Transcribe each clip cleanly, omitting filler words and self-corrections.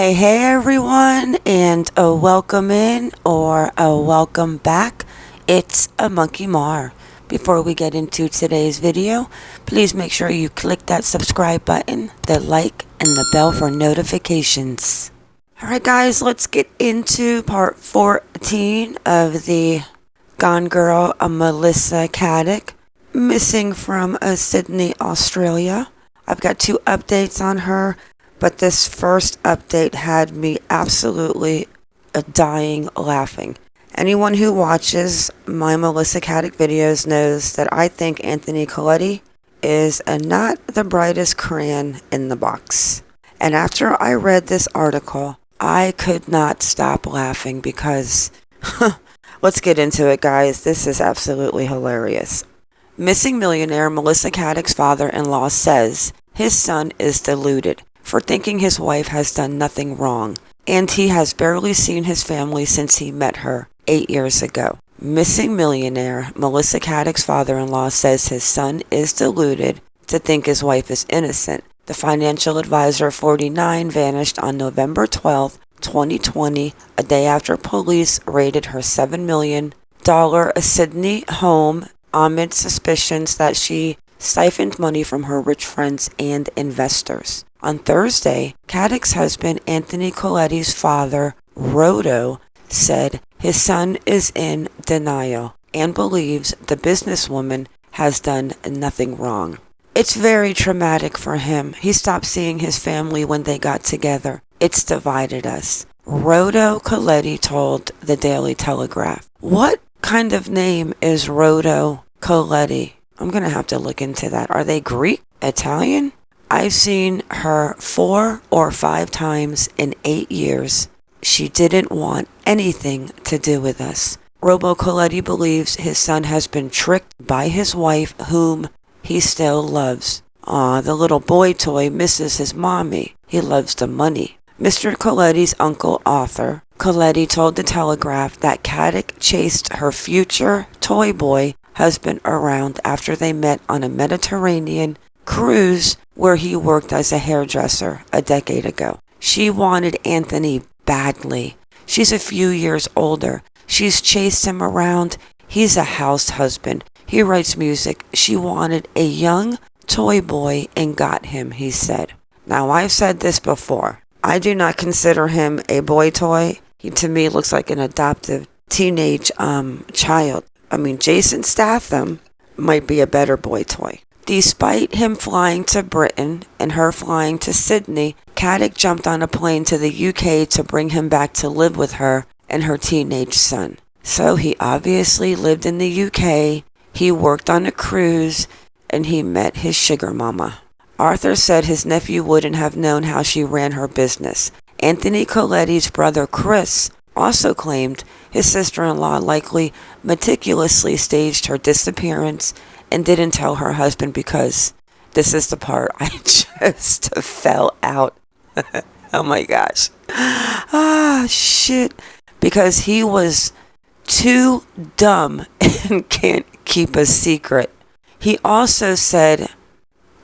Hey everyone, and a welcome in or a welcome back. It's a Monkey Mar. Before we get into today's video, please make sure you click that subscribe button, the like, and the bell for notifications. Alright guys, let's get into part 14 of the Gone Girl, Melissa Caddick, missing from Sydney, Australia. I've got 2 updates on her. But this first update had me absolutely dying laughing. Anyone who watches my Melissa Caddick videos knows that I think Anthony Koletti is not the brightest crayon in the box. And after I read this article, I could not stop laughing because, let's get into it guys, this is absolutely hilarious. Missing millionaire Melissa Caddick's father-in-law says his son is deluded for thinking his wife has done nothing wrong, and he has barely seen his family since he met her 8 years ago. Missing millionaire Melissa Caddick's father-in-law says his son is deluded to think his wife is innocent. The financial advisor, 49, vanished on November 12, 2020, a day after police raided her $7 million Sydney home amid suspicions that she siphoned money from her rich friends and investors. On Thursday, Caddick's husband, Anthony Koletti's father, Rodo, said his son is in denial and believes the businesswoman has done nothing wrong. It's very traumatic for him. He stopped seeing his family when they got together. It's divided us. Rodo Koletti told the Daily Telegraph. What kind of name is Rodo Koletti? I'm going to have to look into that. Are they Greek? Italian? I've seen her 4 or 5 times in 8 years. She didn't want anything to do with us. Robo Koletti believes his son has been tricked by his wife, whom he still loves. The little boy toy misses his mommy. He loves the money. Mr. Koletti's uncle, Arthur Koletti, told the Telegraph that Caddick chased her future toy boy husband around after they met on a Mediterranean cruise where he worked as a hairdresser a decade ago. She wanted Anthony badly. She's a few years older. She's chased him around. He's a house husband. He writes music. She wanted a young toy boy and got him, he said. Now, I've said this before. I do not consider him a boy toy. He, to me, looks like an adoptive teenage child. I mean, Jason Statham might be a better boy toy. Despite him flying to Britain and her flying to Sydney, Caddick jumped on a plane to the UK to bring him back to live with her and her teenage son. So he obviously lived in the UK, he worked on a cruise, and he met his sugar mama. Arthur said his nephew wouldn't have known how she ran her business. Anthony Koletti's brother Chris also claimed his sister-in-law likely meticulously staged her disappearance and didn't tell her husband because, this is the part I just fell out. Oh my gosh. Shit. Because he was too dumb and can't keep a secret. He also said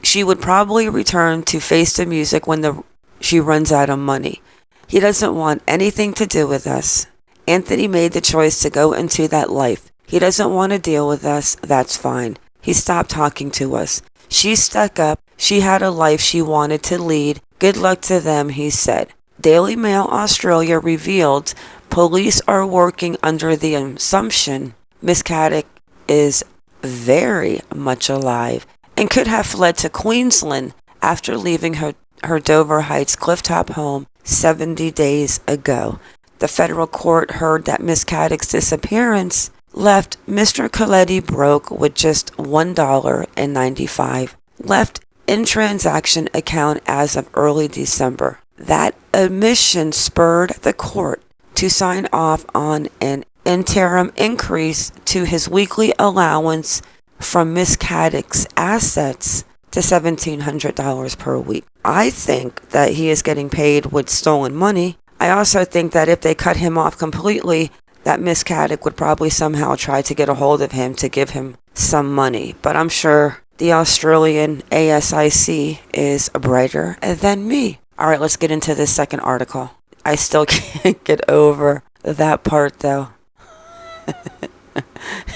she would probably return to face the music when she runs out of money. He doesn't want anything to do with us. Anthony made the choice to go into that life. He doesn't want to deal with us. That's fine. He stopped talking to us. She stuck up. She had a life she wanted to lead. Good luck to them, he said. Daily Mail Australia revealed police are working under the assumption Miss Caddick is very much alive and could have fled to Queensland after leaving her Dover Heights clifftop home 70 days ago. The federal court heard that Miss Caddick's disappearance left Mr. Koletti broke with just $1.95 left in transaction account as of early December. That admission spurred the court to sign off on an interim increase to his weekly allowance from Miss Caddick's assets to $1,700 per week. I think that he is getting paid with stolen money. I also think that if they cut him off completely, that Miss Caddick would probably somehow try to get a hold of him to give him some money. But I'm sure the Australian ASIC is brighter than me. All right, let's get into this second article. I still can't get over that part, though.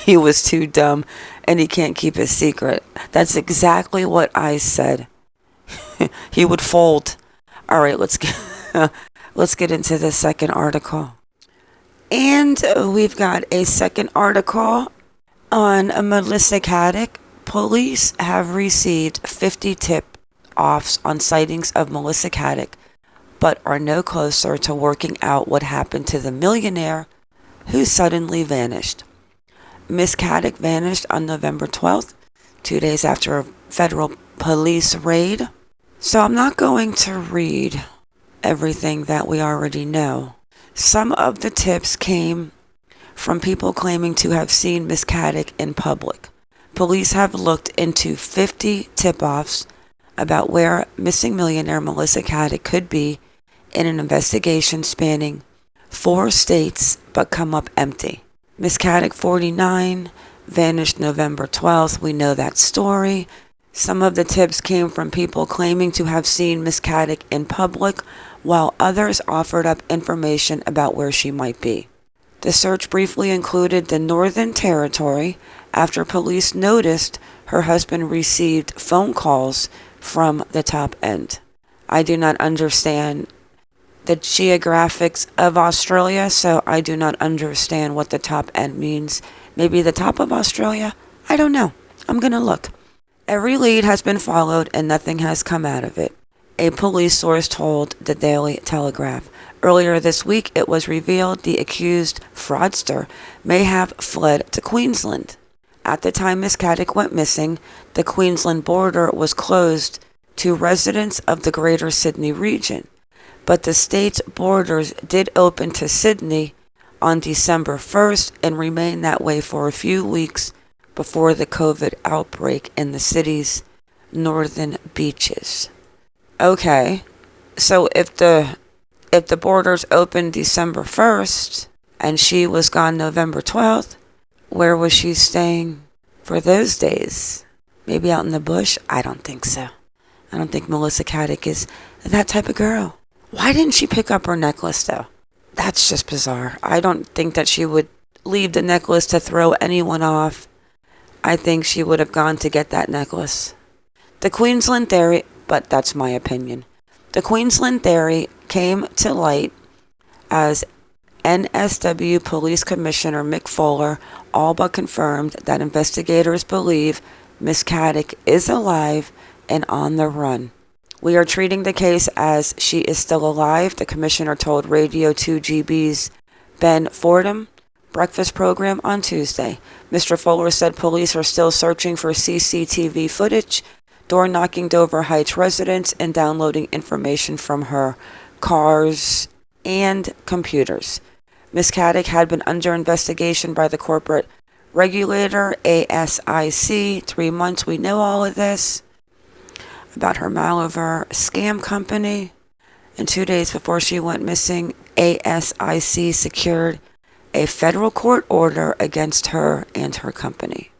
He was too dumb and he can't keep his secret. That's exactly what I said. He would fold. All right, let's get into the second article. And we've got a second article on Melissa Caddick. Police have received 50 tip-offs on sightings of Melissa Caddick, but are no closer to working out what happened to the millionaire who suddenly vanished. Miss Caddick vanished on November 12th, 2 days after a federal police raid. So I'm not going to read everything that we already know. Some of the tips came from people claiming to have seen Miss Caddick in public. Police have looked into 50 tip-offs about where missing millionaire Melissa Caddick could be in an investigation spanning 4 states but come up empty. Miss Caddick, 49, vanished November 12th. We know that story. Some of the tips came from people claiming to have seen Miss Caddick in public, while others offered up information about where she might be. The search briefly included the Northern Territory after police noticed her husband received phone calls from the top end. I do not understand the geographics of Australia, so I do not understand what the top end means. Maybe the top of Australia? I don't know. I'm going to look. Every lead has been followed and nothing has come out of it, a police source told the Daily Telegraph. Earlier this week, it was revealed the accused fraudster may have fled to Queensland. At the time Miss Caddick went missing, the Queensland border was closed to residents of the Greater Sydney region, but the state's borders did open to Sydney on December 1st and remained that way for a few weeks before the COVID outbreak in the city's northern beaches. Okay, so if the borders opened December 1st and she was gone November 12th, where was she staying for those days? Maybe out in the bush? I don't think so. I don't think Melissa Caddick is that type of girl. Why didn't she pick up her necklace, though? That's just bizarre. I don't think that she would leave the necklace to throw anyone off. I think she would have gone to get that necklace. The Queensland theory, but that's my opinion. The Queensland theory came to light as NSW Police Commissioner Mick Fuller all but confirmed that investigators believe Miss Caddick is alive and on the run. We are treating the case as she is still alive, the commissioner told Radio 2GB's Ben Fordham breakfast program on Tuesday. Mr. Fuller said police are still searching for CCTV footage, door-knocking Dover Heights residents, and downloading information from her cars and computers. Ms. Caddick had been under investigation by the corporate regulator ASIC 3 months. We know all of this about her Maliver scam company. And 2 days before she went missing, ASIC secured a federal court order against her and her company.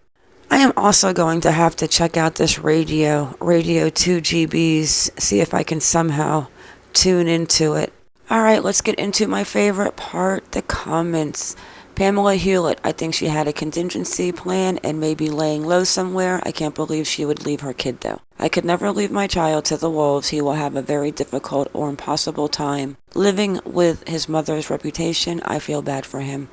I am also going to have to check out this Radio 2GB's, see if I can somehow tune into it. Alright, let's get into my favorite part, the comments. Pamela Hewlett, I think she had a contingency plan and maybe laying low somewhere. I can't believe she would leave her kid though. I could never leave my child to the wolves. He will have a very difficult or impossible time living with his mother's reputation. I feel bad for him.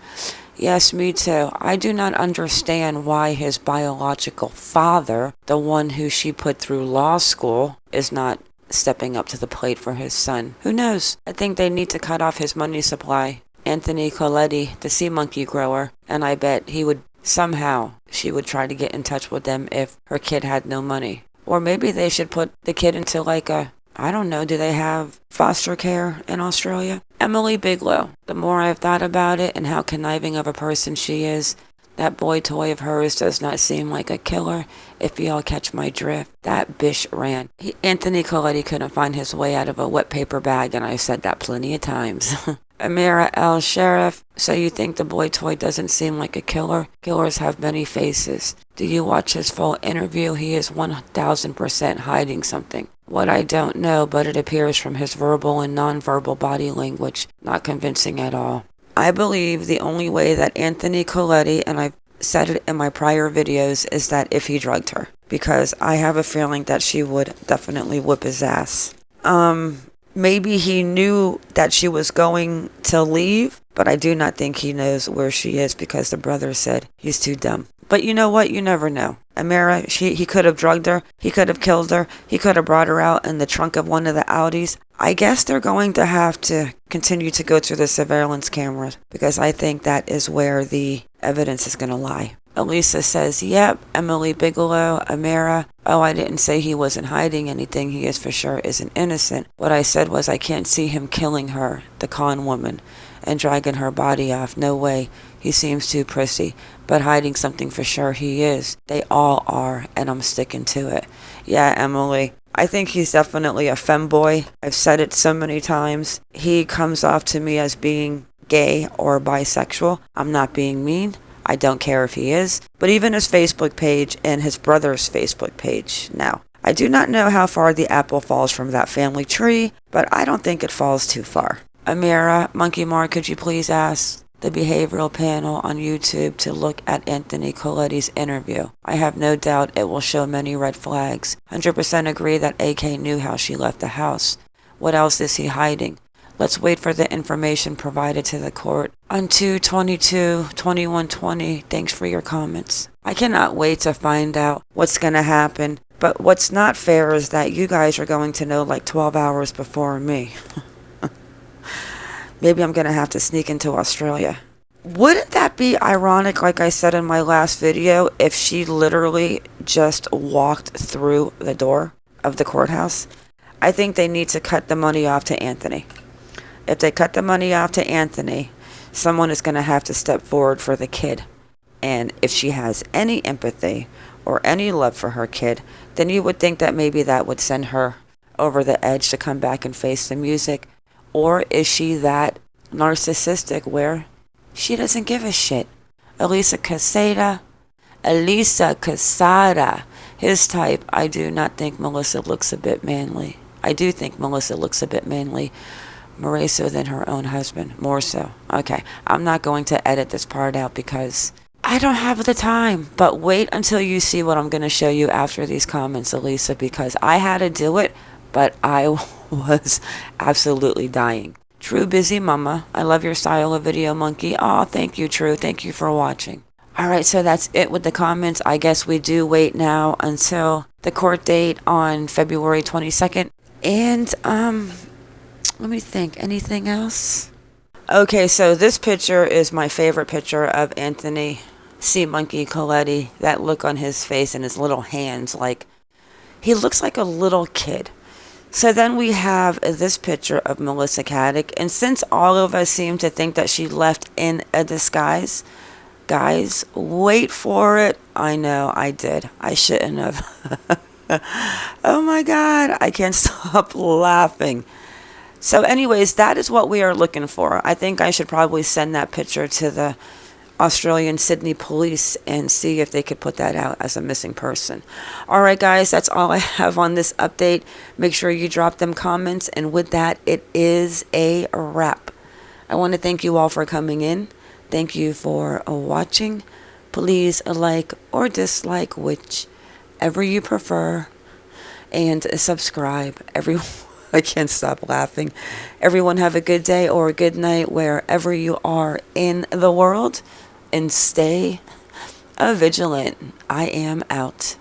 Yes, me too. I do not understand why his biological father, the one who she put through law school, is not stepping up to the plate for his son. Who knows? I think they need to cut off his money supply. Anthony Koletti, the sea monkey grower, and I bet she would try to get in touch with them if her kid had no money. Or maybe they should put the kid into I don't know, do they have foster care in Australia? Emily Bigelow, the more I've thought about it and how conniving of a person she is, that boy toy of hers does not seem like a killer, if y'all catch my drift. That bish ran. Anthony Koletti couldn't find his way out of a wet paper bag, and I've said that plenty of times. Amira L. Sheriff, so you think the boy toy doesn't seem like a killer? Killers have many faces. Do you watch his full interview? He is 1000% hiding something. What I don't know, but it appears from his verbal and nonverbal body language, not convincing at all. I believe the only way that Anthony Koletti, and I've said it in my prior videos, is that if he drugged her. Because I have a feeling that she would definitely whip his ass. Maybe he knew that she was going to leave, but I do not think he knows where she is because the brother said he's too dumb. But you know what? You never know. Amira, he could have drugged her. He could have killed her. He could have brought her out in the trunk of one of the Audis. I guess they're going to have to continue to go through the surveillance cameras because I think that is where the evidence is going to lie. Elisa says, yep, Emily Bigelow, Amira. Oh, I didn't say he wasn't hiding anything. He is for sure isn't innocent. What I said was I can't see him killing her, the con woman, and dragging her body off. No way. He seems too prissy. But hiding something for sure he is. They all are, and I'm sticking to it. Yeah, Emily. I think he's definitely a femboy. I've said it so many times. He comes off to me as being gay or bisexual. I'm not being mean. I don't care if he is. But even his Facebook page and his brother's Facebook page now. I do not know how far the apple falls from that family tree, but I don't think it falls too far. Amira, Monkey Mar, could you please ask the behavioral panel on YouTube to look at Anthony Koletti's interview? I have no doubt it will show many red flags. 100% agree that AK knew how she left the house. What else is he hiding? Let's wait for the information provided to the court on 2/22/2120. Thanks for your comments. I cannot wait to find out what's going to happen. But what's not fair is that you guys are going to know like 12 hours before me. Maybe I'm going to have to sneak into Australia. Wouldn't that be ironic, like I said in my last video, if she literally just walked through the door of the courthouse? I think they need to cut the money off to Anthony. If they cut the money off to Anthony, someone is going to have to step forward for the kid. And if she has any empathy or any love for her kid, then you would think that maybe that would send her over the edge to come back and face the music. Or is she that narcissistic where she doesn't give a shit? Elisa Casada, his type. I do not think Melissa looks a bit manly. I do think Melissa looks a bit manly. More so than her own husband. More so. Okay, I'm not going to edit this part out because I don't have the time. But wait until you see what I'm going to show you after these comments, Elisa, because I had to do it, but I was absolutely dying. True Busy Mama, I love your style of video, Monkey. Oh, thank you, True. Thank you for watching. Alright, so that's it with the comments. I guess we do wait now until the court date on February 22nd. And, let me think. Anything else? Okay, so this picture is my favorite picture of Anthony C. Monkey Koletti. That look on his face and his little hands, like, he looks like a little kid. So then we have this picture of Melissa Caddick. And since all of us seem to think that she left in a disguise, guys, wait for it. I know, I did. I shouldn't have. Oh my God, I can't stop laughing. So anyways, that is what we are looking for. I think I should probably send that picture to the Australian Sydney police and see if they could put that out as a missing person. Alright guys, that's all I have on this update. Make sure you drop them comments, and with that, it is a wrap. I want to thank you all for coming in. Thank you for watching. Please like or dislike, whichever you prefer, and subscribe. I can't stop laughing. Everyone have a good day or a good night wherever you are in the world, and stay vigilant. I am out.